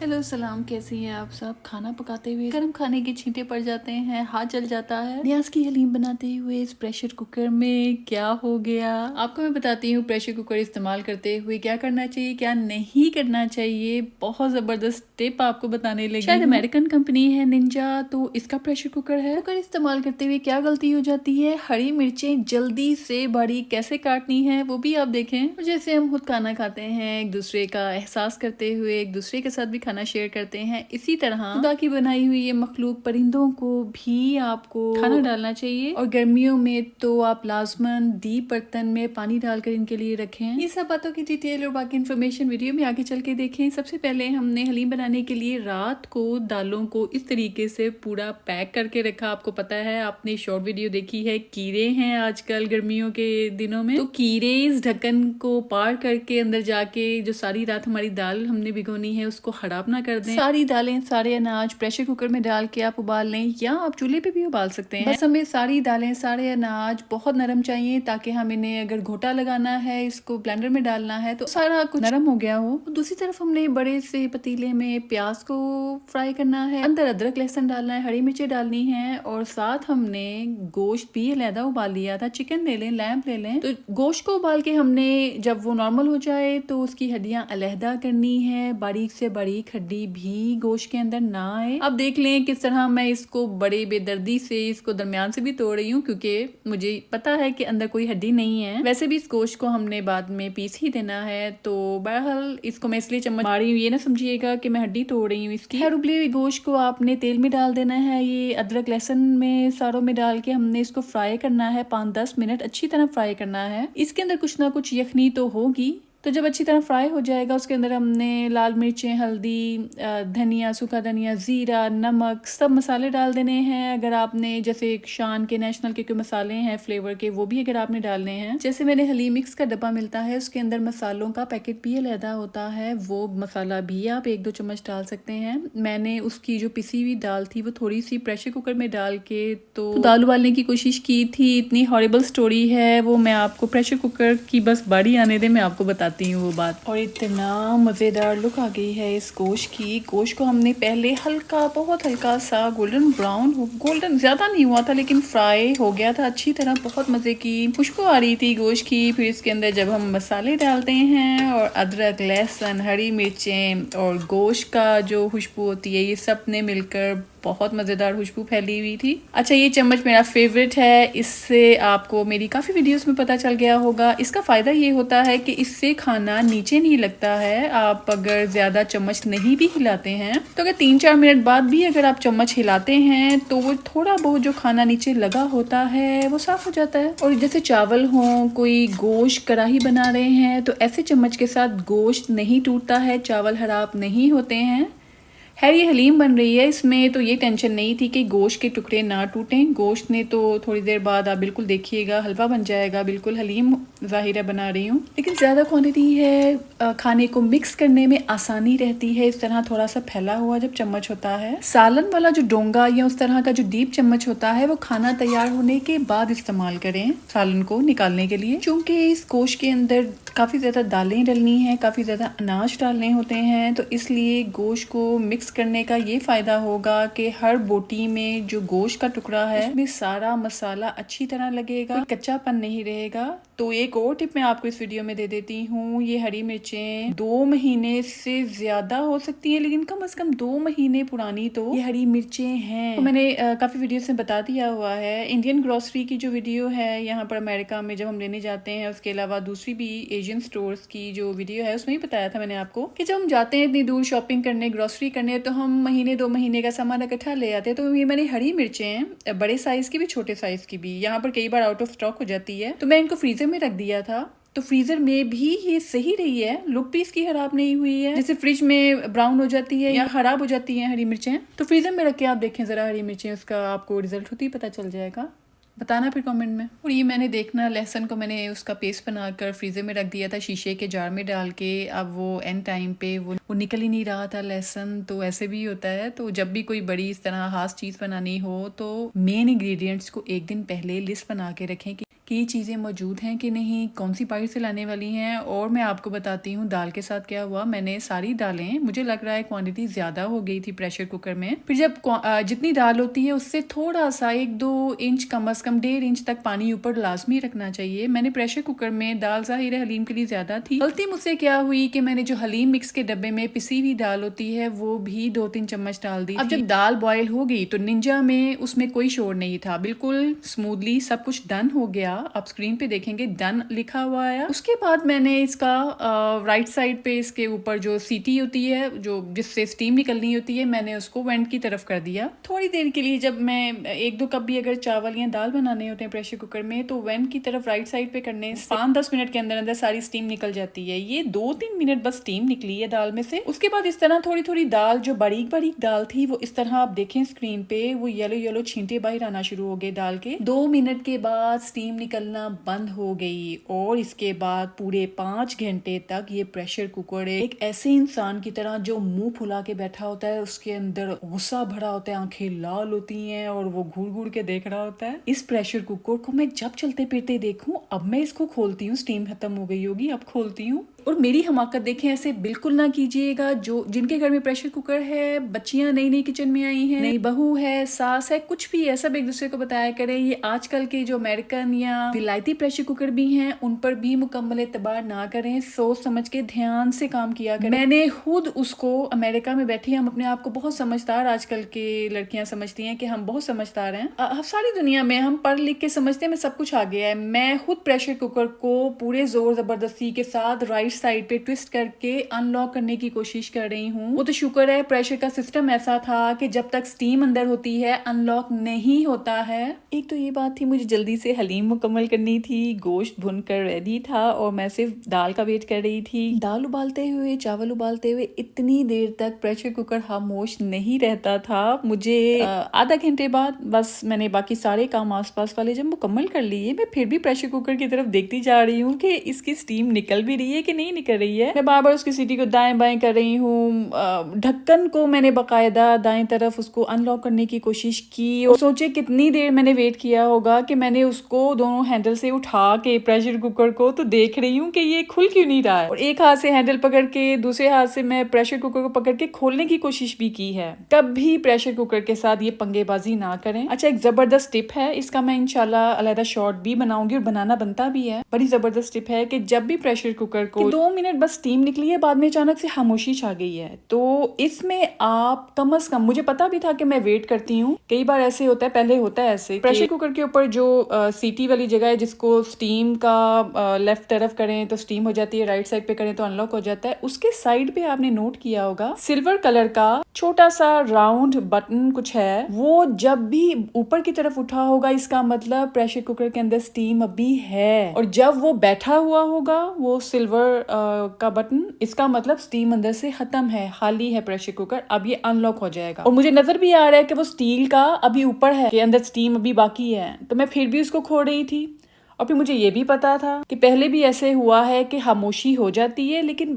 Hello सलाम, कैसी हैं आप सब। खाना पकाते हुए गर्म खाने के छींटे पड़ जाते हैं, हाथ जल जाता है। न्याज की हलीम बनाते हुए इस प्रेशर कुकर में क्या हो गया, आपको मैं बताती हूँ। प्रेशर कुकर इस्तेमाल करते हुए क्या करना चाहिए, क्या नहीं करना चाहिए। बहुत जबरदस्त टिप आपको बताने लगी। शायद अमेरिकन कंपनी है निंजा, तो इसका प्रेशर कुकर है। कुकर इस्तेमाल करते हुए क्या गलती हो जाती है, हरी मिर्चें जल्दी से बारीक कैसे काटनी है वो भी आप देखें। जैसे हम खुद खाना खाते हैं, एक दूसरे का एहसास करते हुए एक दूसरे के साथ भी खाना शेयर करते हैं, इसी तरह खुदा की बनाई हुई ये मखलूक परिंदों को भी आपको खाना डालना चाहिए। और गर्मियों में तो आप लाजमन डीप बर्तन में पानी डालकर इनके लिए रखें। ये सब बातों की डिटेल और बाकी इन्फॉर्मेशन वीडियो में आगे चल के देखें। सबसे पहले हमने हलीम बनाने के लिए रात को दालों को इस तरीके से पूरा पैक करके रखा। आपको पता है, आपने शॉर्ट वीडियो देखी है, कीड़े हैं आजकल गर्मियों के दिनों में, तो कीड़े इस ढक्कन को पार करके अंदर जाके जो सारी रात हमारी दाल हमने भिगोनी है उसको खराब ना कर दें। सारी दालें, सारे अनाज प्रेशर कुकर में डाल के आप उबाल लें, या आप चूल्हे पे भी उबाल सकते हैं। बस हमें सारी दालें, सारे अनाज बहुत नरम चाहिए, ताकि हम इन्हें अगर घोटा लगाना है, इसको ब्लेंडर में डालना है तो सारा कुछ नरम हो गया हो। दूसरी तरफ हमने बड़े से पतीले में प्याज को फ्राई करना है, अंदर अदरक लहसुन डालना है, हरी मिर्चें डालनी है, और साथ हमने गोश्त भी अलहदा उबाल लिया था। चिकन ले लें, लैम्प ले लें। तो गोश्त को उबाल के हमने जब वो नॉर्मल हो जाए तो उसकी हड्डियां अलहदा करनी है। बारीक से बारीक हड्डी भी गोश्त के अंदर ना आए। अब देख लें किस तरह मैं इसको बड़े बेदर्दी से इसको दरमियान से भी तोड़ रही हूँ, क्योंकि मुझे पता है कि अंदर कोई हड्डी नहीं है। वैसे भी इस गोश्त को हमने बाद में पीस ही देना है, तो बहरहाल इसको मैं इसलिए चम्मच मार रही हूँ, ये ना समझिएगा कि मैं हड्डी तोड़ रही हूँ इसकी। खैर, उबली हुई गोश्त को आपने तेल में डाल देना है। ये अदरक लहसुन में सारों में डाल के हमने इसको फ्राई करना है, 5-10 मिनट अच्छी तरह फ्राई करना है। इसके अंदर कुछ ना कुछ यखनी तो होगी। तो जब अच्छी तरह फ्राई हो जाएगा, उसके अंदर हमने लाल मिर्चें, हल्दी, धनिया, सूखा धनिया, जीरा, नमक, सब मसाले डाल देने हैं। अगर आपने जैसे शान के, नेशनल के कोई मसाले हैं फ्लेवर के, वो भी अगर आपने डालने हैं। जैसे मैंने हलीम मिक्स का डब्बा मिलता है, उसके अंदर मसालों का पैकेट भी अलहदा होता है, वो मसाला भी आप 1-2 चम्मच डाल सकते हैं। मैंने उसकी जो पिसी हुई दाल थी वो थोड़ी सी प्रेशर कुकर में डाल के तो दाल उबालने की कोशिश की थी। इतनी हॉरिबल स्टोरी है वो, मैं आपको प्रेशर कुकर की बस बारी आने दे, मैं आपको बताती हूँ वो बात। और इतना मज़ेदार लुक आ गई है इस गोश्त की। गोश्त को हमने पहले हल्का, बहुत हल्का सा गोल्डन ब्राउन, गोल्डन ज़्यादा नहीं हुआ था लेकिन फ्राई हो गया था अच्छी तरह। बहुत मज़े की खुशबू आ रही थी गोश्त की। फिर इसके अंदर जब हम मसाले डालते हैं और अदरक, लहसुन, हरी मिर्चें और गोश्त का जो खुशबू होती है, ये सब ने मिलकर बहुत मज़ेदार खुशबू फैली हुई थी। अच्छा, ये चम्मच मेरा फेवरेट है, इससे आपको मेरी काफ़ी वीडियोस में पता चल गया होगा। इसका फ़ायदा ये होता है कि इससे खाना नीचे नहीं लगता है। आप अगर ज़्यादा चम्मच नहीं भी हिलाते हैं, तो अगर 3-4 मिनट बाद भी अगर आप चम्मच हिलाते हैं, तो वो थोड़ा बहुत जो खाना नीचे लगा होता है वो साफ़ हो जाता है। और जैसे चावल हों, कोई गोश्त कढ़ाई बना रहे हैं, तो ऐसे चम्मच के साथ गोश्त नहीं टूटता है, चावल खराब नहीं होते हैं। खैर, ये हलीम बन रही है, इसमें तो ये टेंशन नहीं थी कि गोश्त के टुकड़े ना टूटें। गोश्त ने तो थोड़ी देर बाद आप बिल्कुल देखिएगा हलवा बन जाएगा, बिल्कुल हलीम ज़ाहिर है बना रही हूँ। लेकिन ज़्यादा क्वांटिटी है, खाने को मिक्स करने में आसानी रहती है। इस तरह थोड़ा सा फैला हुआ जब चम्मच होता है, सालन वाला जो डोंगा या उस तरह का जो डीप चम्मच होता है, वो खाना तैयार होने के बाद इस्तेमाल करें सालन को निकालने के लिए। चूँकि इस गोश्त के अंदर काफ़ी ज़्यादा दालें डलनी हैं, काफ़ी ज़्यादा अनाज डालने होते हैं, तो इसलिए गोश्त को मिक्स करने का ये फ़ायदा होगा कि हर बोटी में जो गोश्त का टुकड़ा है उसमें सारा मसाला अच्छी तरह लगेगा, कोई कच्चापन नहीं रहेगा। तो एक और टिप मैं आपको इस वीडियो में दे देती हूँ। ये हरी मिर्चें 2 महीने से ज़्यादा हो सकती हैं, लेकिन कम से कम 2 महीने पुरानी तो ये हरी मिर्चें हैं। तो मैंने काफ़ी वीडियो से बता दिया हुआ है। इंडियन ग्रोसरी की जो वीडियो है यहाँ पर अमेरिका में जब हम लेने जाते हैं, उसके अलावा दूसरी भी एशियन स्टोर्स की जो वीडियो है, उसमें ही बताया था मैंने आपको कि जब हम जाते हैं इतनी दूर शॉपिंग करने, ग्रोसरी करने, तो हम महीने 2 महीने का सामान इकट्ठा ले आते हैं। तो ये मैंने हरी मिर्चें बड़े साइज की भी, छोटे साइज की भी, यहाँ पर कई बार आउट ऑफ स्टॉक हो जाती है, तो मैं इनको फ्रीजर में रख दिया था। तो फ्रीजर में भी ये सही रही है, लुक भी इसकी खराब नहीं हुई है। जैसे फ्रिज में ब्राउन हो जाती है या खराब हो जाती है हरी मिर्चें, तो फ्रीजर में रख के आप देखें जरा हरी मिर्चें, उसका आपको रिजल्ट खुद ही पता चल जाएगा। बताना फिर कमेंट में। और ये मैंने देखना, लहसुन को मैंने उसका पेस्ट बनाकर फ्रीजर में रख दिया था, शीशे के जार में डाल के। अब वो एंड टाइम पे वो निकल ही नहीं रहा था लहसुन, तो ऐसे भी होता है। तो जब भी कोई बड़ी इस तरह खास चीज़ बनानी हो, तो मेन इंग्रेडिएंट्स को एक दिन पहले लिस्ट बना के रखें कि कि ये चीज़ें मौजूद हैं कि नहीं, कौन सी पाइप से लाने वाली हैं। और मैं आपको बताती हूँ दाल के साथ क्या हुआ। मैंने सारी दालें, मुझे लग रहा है क्वांटिटी ज़्यादा हो गई थी प्रेशर कुकर में। फिर जब जितनी दाल होती है उससे थोड़ा सा 1-2 इंच, कम अज़ कम 1.5 इंच तक पानी ऊपर लाजमी रखना चाहिए। मैंने प्रेशर कुकर में दाल ज़ाहिर हलीम के लिए ज़्यादा थी। गलती मुझसे क्या हुई कि मैंने जो हलीम मिक्स के डब्बे में पिसी हुई दाल होती है वो भी 2-3 चम्मच डाल दी। अब जब दाल बॉयल हो गई तो निंजा में उसमें कोई शोर नहीं था, बिल्कुल स्मूथली सब कुछ डन हो गया। आप स्क्रीन पे देखेंगे डन लिखा हुआ है। उसके बाद मैंने इसका राइट साइड पे इसके ऊपर जो सीटी होती है, जो जिससे स्टीम निकलनी होती है, मैंने उसको वेंट की तरफ कर दिया थोड़ी देर के लिए। जब मैं 1-2 कप भी अगर चावल या दाल बनाने होते हैं प्रेशर कुकर में तो वेंट की तरफ राइट साइड पे करने से 5-10 मिनट के अंदर अंदर सारी स्टीम निकल जाती है। ये 2-3 मिनट बस स्टीम निकली है दाल में से। उसके बाद इस तरह थोड़ी थोड़ी दाल, जो बारीक बारीक दाल थी, वो इस तरह आप देखें स्क्रीन पे, वो येलो येलो छींटे बाहर आना शुरू हो गए दाल के। 2 मिनट के बाद स्टीम निकलना बंद हो गई और इसके बाद पूरे 5 घंटे तक ये प्रेशर कुकर एक ऐसे इंसान की तरह जो मुंह फुला के बैठा होता है, उसके अंदर गुस्सा भरा होता है, आंखें लाल होती हैं और वो घूर घूर के देख रहा होता है। इस प्रेशर कुकर को मैं जब चलते फिरते देखूं, अब मैं इसको खोलती हूँ, स्टीम खत्म हो गई होगी, अब खोलती हूँ। और मेरी हमाकत देखें, ऐसे बिल्कुल ना कीजिएगा। जो जिनके घर में प्रेशर कुकर है, बच्चियां नई नई किचन में आई हैं, नई बहू है, सास है, कुछ भी है, सब एक दूसरे को बताया करें। ये आजकल के जो अमेरिकन या विलायती प्रेशर कुकर भी हैं, उन पर भी मुकम्मल एतबार ना करें। सोच समझ के ध्यान से काम किया करें। मैंने खुद उसको, अमेरिका में बैठी, हम अपने आप को बहुत समझदार, आजकल के लड़कियां समझती हैं कि हम बहुत समझदार हैं। सारी दुनिया में हम पढ़ लिख के समझते हैं मैं सब कुछ आ गया है। मैं खुद प्रेशर कुकर को पूरे जोर जबरदस्ती के साथ राइट साइड पे ट्विस्ट करके अनलॉक करने की कोशिश कर रही हूँ। वो तो शुक्र है प्रेशर का सिस्टम ऐसा था कि जब तक स्टीम अंदर होती है अनलॉक नहीं होता है। एक तो ये बात थी, मुझे जल्दी से हलीम मुकम्मल करनी थी, गोश्त भुनकर रेडी था और मैं सिर्फ दाल का वेट कर रही थी। दाल उबालते हुए, चावल उबालते हुए इतनी देर तक प्रेशर कुकर खामोश नहीं रहता था। मुझे आधा घंटे बाद बस मैंने बाकी सारे काम आसपास वाले जब मुकम्मल कर लिए, मैं फिर भी प्रेशर कुकर की तरफ देखती जा रही हूँ कि इसकी स्टीम निकल भी रही है कि नहीं निकल रही है। मैं बार बार उसकी सीटी को दाएं बाएं कर रही हूँ। ढक्कन को मैंने बाकायदा दाएं तरफ उसको अनलॉक करने की कोशिश की और सोचे कितनी देर मैंने वेट किया होगा कि मैंने उसको दोनों हैंडल से उठा के प्रेशर कुकर को तो देख रही हूँ कि ये खुल क्यों नहीं रहा है। और एक हाथ से हैंडल पकड़ के, दूसरे हाथ से मैं प्रेशर कुकर को पकड़ के खोलने की कोशिश भी की है। कभी प्रेशर कुकर के साथ ये पंगेबाजी ना करें। अच्छा, एक जबरदस्त टिप है, इसका मैं इंशाल्लाह अलहदा शॉर्ट भी बनाऊंगी और बनाना बनता भी है। बड़ी जबरदस्त टिप है कि जब भी प्रेशर कुकर को 2 मिनट बस स्टीम निकली है, बाद में अचानक से खामोशी छा गई है, तो इसमें आप कम से कम, मुझे पता भी था कि मैं वेट करती हूँ, कई बार ऐसे होता है, पहले होता है ऐसे, प्रेशर कुकर के ऊपर जो सीटी वाली जगह है जिसको स्टीम का लेफ्ट तरफ करें तो स्टीम हो जाती है, राइट साइड पे करें तो अनलॉक हो जाता है। उसके साइड पे आपने नोट किया होगा सिल्वर कलर का छोटा सा राउंड बटन कुछ है, वो जब भी ऊपर की तरफ उठा होगा इसका मतलब प्रेशर कुकर के अंदर स्टीम अभी है, और जब वो बैठा हुआ होगा वो सिल्वर का बटन, इसका मतलब स्टीम अंदर से खत्म है, खाली है प्रेशर कुकर, अब ये अनलॉक हो जाएगा। और मुझे नजर भी आ रहा है कि वो स्टील का अभी ऊपर है कि अंदर स्टीम अभी बाकी है, तो मैं फिर भी उसको खोल रही थी। और फिर मुझे ये भी पता था कि पहले भी ऐसे हुआ है कि खामोशी हो जाती है लेकिन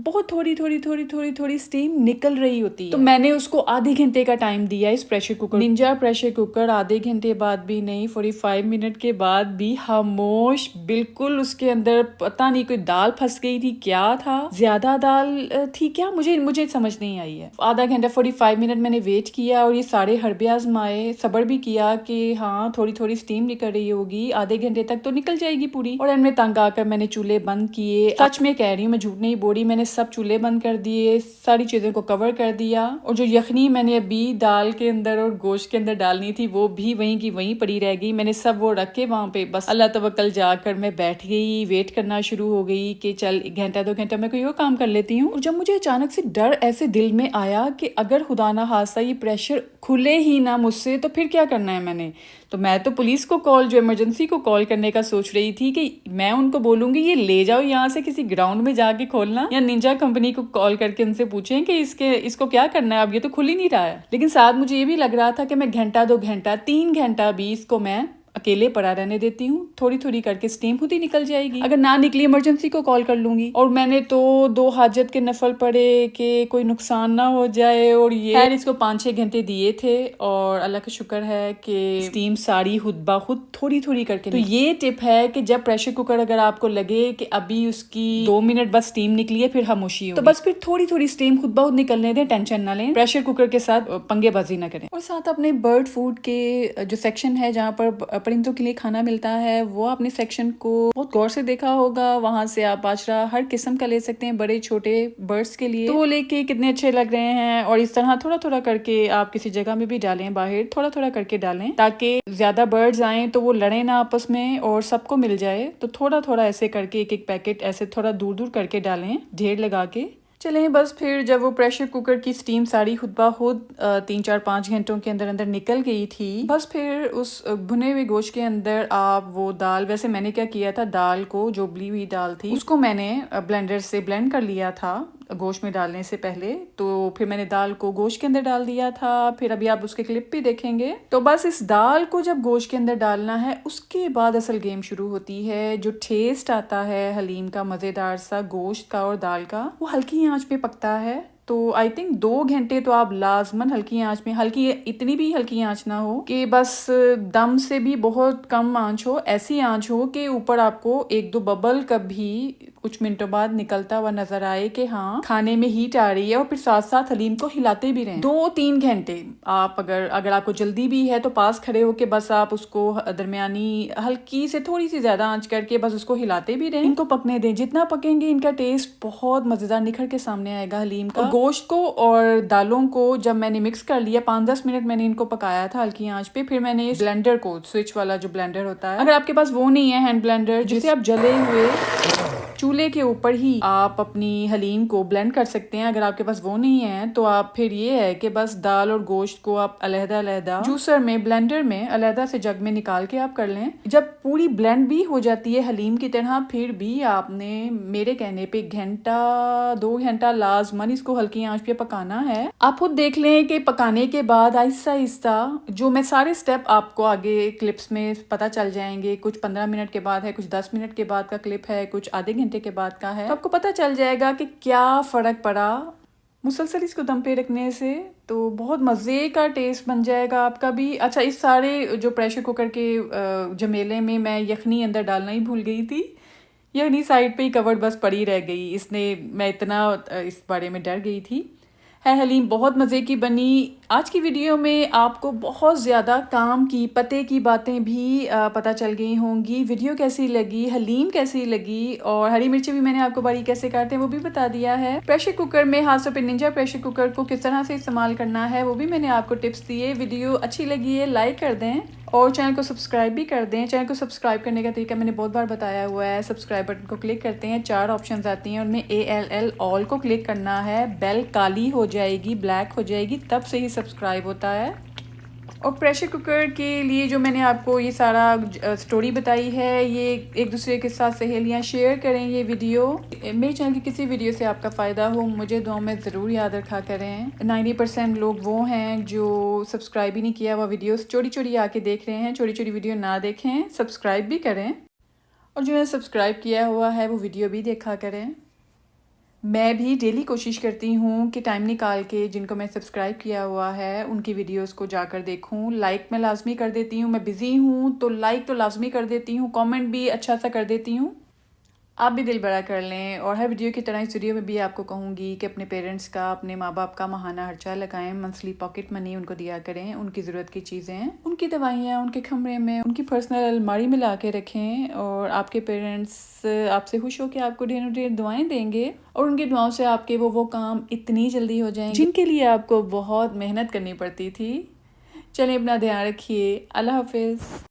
बहुत थोड़ी थोड़ी थोड़ी थोड़ी थोड़ी स्टीम निकल रही होती है। तो मैंने उसको आधे घंटे का टाइम दिया इस pressure cooker, Ninja pressure cooker. आधे घंटे बाद भी नहीं, 45 मिनट के बाद भी खामोश, बिल्कुल उसके अंदर पता नहीं कोई दाल फंस गई थी, क्या था, ज्यादा दाल थी क्या, मुझे समझ नहीं आई है। आधा घंटा 45 मिनट मैंने वेट किया और ये सारे हरबे आजमाए, सब्र भी किया कि हाँ थोड़ी थोड़ी स्टीम निकल रही होगी, आधे घंटे तक तो निकल जाएगी पूरी। और इनमें तंग आकर मैंने चूल्हे बंद किए। सच में कह रही हूँ, मैं झूठ नहीं बोल रही, मैंने सब चूल्हे बंद कर दिए, सारी चीजों को कवर कर दिया। और जो यखनी मैंने अभी दाल के अंदर और गोश्त के अंदर डालनी थी वो भी वहीं की वहीं पड़ी रह गई। मैंने सब वो रख के वहां पे बस अल्लाह तवक्कल जाकर मैं बैठ गई, वेट करना शुरू हो गई कि चल 1-2 घंटा मैं कोई और काम कर लेती हूँ। और जब मुझे अचानक से डर ऐसे दिल में आया कि अगर खुदा ना खास्ता ये प्रेशर खुले ही ना मुझसे तो फिर क्या करना है मैंने, तो मैं तो पुलिस को कॉल, जो इमरजेंसी को कॉल करने का सोच रही थी कि मैं उनको बोलूंगी ये ले जाओ यहाँ से किसी ग्राउंड में जाके खोलना, या निंजा कंपनी को कॉल करके उनसे पूछें कि इसको क्या करना है, अब ये तो खुल ही नहीं रहा है। लेकिन साथ मुझे ये भी लग रहा था कि मैं 1-2 घंटा 3 घंटा भी इसको मैं अकेले पड़ा रहने देती हूँ, थोड़ी थोड़ी करके स्टीम खुद ही निकल जाएगी। अगर ना निकली इमरजेंसी को कॉल कर लूंगी। और मैंने तो 2 हाजत के नफल पड़े कि कोई नुकसान ना हो जाए, और ये खैर इसको 5-6 घंटे दिए थे और अल्लाह का शुक्र है कि स्टीम सारी खुद ब खुद थोड़ी थोड़ी करके। तो ये टिप है कि जब प्रेशर कुकर अगर आपको लगे कि अभी उसकी 2 मिनट बस स्टीम निकली है, फिर खामोशी हो, तो बस फिर थोड़ी थोड़ी स्टीम खुद ब खुद निकलने दें, टेंशन ना लें, प्रेशर कुकर के साथ पंगेबाजी ना करें। और साथ अपने बर्ड फूड के जो सेक्शन है जहाँ पर परिंदों के लिए खाना मिलता है, वो अपने सेक्शन को बहुत गौर से देखा होगा। वहां से आप बाजरा हर किस्म का ले सकते हैं, बड़े छोटे बर्ड्स के लिए। तो वो लेके कितने अच्छे लग रहे हैं। और इस तरह थोड़ा थोड़ा करके आप किसी जगह में भी डालें, बाहर थोड़ा थोड़ा करके डालें, ताकि ज्यादा बर्ड्स आए तो वो लड़े ना आपस में और सबको मिल जाए। तो थोड़ा थोड़ा ऐसे करके एक एक पैकेट ऐसे थोड़ा दूर दूर करके डालें, ढेर लगा के। चलें बस फिर जब वो प्रेशर कुकर की स्टीम सारी खुद ब खुद 3-4-5 घंटों के अंदर अंदर निकल गई थी, बस फिर उस भुने हुए गोश्त के अंदर आप वो दाल, वैसे मैंने क्या किया था, दाल को, जो उबली हुई दाल थी उसको मैंने ब्लेंडर से ब्लेंड कर लिया था गोश्त में डालने से पहले। तो फिर मैंने दाल को गोश्त के अंदर डाल दिया था। फिर अभी आप उसके क्लिप भी देखेंगे। तो बस इस दाल को जब गोश्त के अंदर डालना है, उसके बाद असल गेम शुरू होती है। जो टेस्ट आता है हलीम का मज़ेदार सा गोश्त का और दाल का, वो हल्की आंच पे पकता है। तो आई थिंक 2 घंटे तो आप लाजमन हल्की आंच में, हल्की इतनी भी हल्की आंच ना हो कि बस दम से भी बहुत कम आंच हो, ऐसी आंच हो कि ऊपर आपको 1-2 बबल कभी कुछ मिनटों बाद निकलता हुआ नजर आए कि हाँ खाने में हीट आ रही है। और फिर साथ साथ हलीम को हिलाते भी रहें 2-3 घंटे। आप अगर आपको जल्दी भी है तो पास खड़े होके बस आप उसको दरमियानी हल्की से थोड़ी सी ज्यादा आंच करके बस उसको हिलाते भी रहें, इनको पकने दें। जितना पकेंगे इनका टेस्ट बहुत मजेदार निखर के सामने आएगा हलीम का। गोश्त को और दालों को जब मैंने मिक्स कर लिया, 5-10 मिनट मैंने इनको पकाया था हल्की आंच पे। फिर मैंने इस ब्लेंडर को, स्विच वाला जो ब्लेंडर होता है, अगर आपके पास वो नहीं है हैंड ब्लेंडर, जिसे आप जले हुए चूल्हे के ऊपर ही आप अपनी हलीम को ब्लेंड कर सकते हैं, अगर आपके पास वो नहीं है तो आप फिर ये है कि बस दाल और गोश्त को आप अलहदा जूसर में, ब्लेंडर में अलहदा से जग में निकाल के आप कर लें। जब पूरी ब्लेंड भी हो जाती है हलीम की तरह, फिर भी आपने मेरे कहने पे 1-2 घंटा लाजमन इसको हल्की आंच पे पकाना है। आप खुद देख लें कि पकाने के बाद आहिस्ता आहिस्ता, जो मैं सारे स्टेप आपको आगे क्लिप्स में पता चल जाएंगे, कुछ 15 मिनट के बाद है, कुछ 10 मिनट के बाद का क्लिप है, कुछ आधे घंटे के बाद का है, तो आपको पता चल जाएगा कि क्या फर्क पड़ा मुसलसल इसको दम पे रखने से। तो बहुत मज़े का टेस्ट बन जाएगा आपका भी। अच्छा, इस सारे जो प्रेशर कुकर के जमेले में मैं यखनी अंदर डालना ही भूल गई थी। यखनी साइड पे ही कवर्ड बस पड़ी रह गई, इसने मैं इतना इस बारे में डर गई थी। है हलीम बहुत मज़े की बनी। आज की वीडियो में आपको बहुत ज़्यादा काम की, पते की बातें भी पता चल गई होंगी। वीडियो कैसी लगी, हलीम कैसी लगी, और हरी मिर्ची भी मैंने आपको बारीक कैसे काटते हैं वो भी बता दिया है। प्रेशर कुकर में, खासतौर पे निंजा प्रेशर कुकर को किस तरह से इस्तेमाल करना है वो भी मैंने आपको टिप्स दिए। वीडियो अच्छी लगी है लाइक कर दें और चैनल को सब्सक्राइब भी कर दें। चैनल को सब्सक्राइब करने का तरीका मैंने बहुत बार बताया हुआ है। सब्सक्राइब बटन को क्लिक करते हैं, 4 ऑप्शंस आती हैं, उनमें ALL ऑल को क्लिक करना है। बेल काली हो जाएगी, ब्लैक हो जाएगी, तब से ही सब्सक्राइब होता है। और प्रेशर कुकर के लिए जो मैंने आपको ये सारा स्टोरी बताई है, ये एक दूसरे के साथ सहेलियां शेयर करें ये वीडियो। मेरे चैनल की किसी वीडियो से आपका फ़ायदा हो, मुझे दुआ में ज़रूर याद रखा करें। 90% लोग वो हैं जो सब्सक्राइब ही नहीं किया हुआ, वीडियोस चोरी चोरी आके देख रहे हैं। चोरी चोरी वीडियो ना देखें, सब्सक्राइब भी करें, और जो है सब्सक्राइब किया हुआ है वो वीडियो भी देखा करें। मैं भी डेली कोशिश करती हूँ कि टाइम निकाल के जिनको मैं सब्सक्राइब किया हुआ है उनकी वीडियोस को जाकर देखूँ। लाइक मैं लाजमी कर देती हूँ, मैं बिज़ी हूँ तो लाइक तो लाजमी कर देती हूँ, कमेंट भी अच्छा सा कर देती हूँ। आप भी दिल बड़ा कर लें। और हर वीडियो की तरह इस वीडियो में भी आपको कहूँगी कि अपने पेरेंट्स का, अपने माँ बाप का माहाना खर्चा लगाएं, मंथली पॉकेट मनी उनको दिया करें, उनकी ज़रूरत की चीज़ें, उनकी दवाइयाँ उनके कमरे में, उनकी पर्सनल अलमारी में ला के रखें। और आपके पेरेंट्स आपसे खुश हो के आपको ढेर ढेर दुआएं देंगे, और उनकी दुआओं से आपके वो काम इतनी जल्दी हो जाएंगे जिनके लिए आपको बहुत मेहनत करनी पड़ती थी। चलिए अपना ध्यान रखिए। अल्लाह हाफिज़।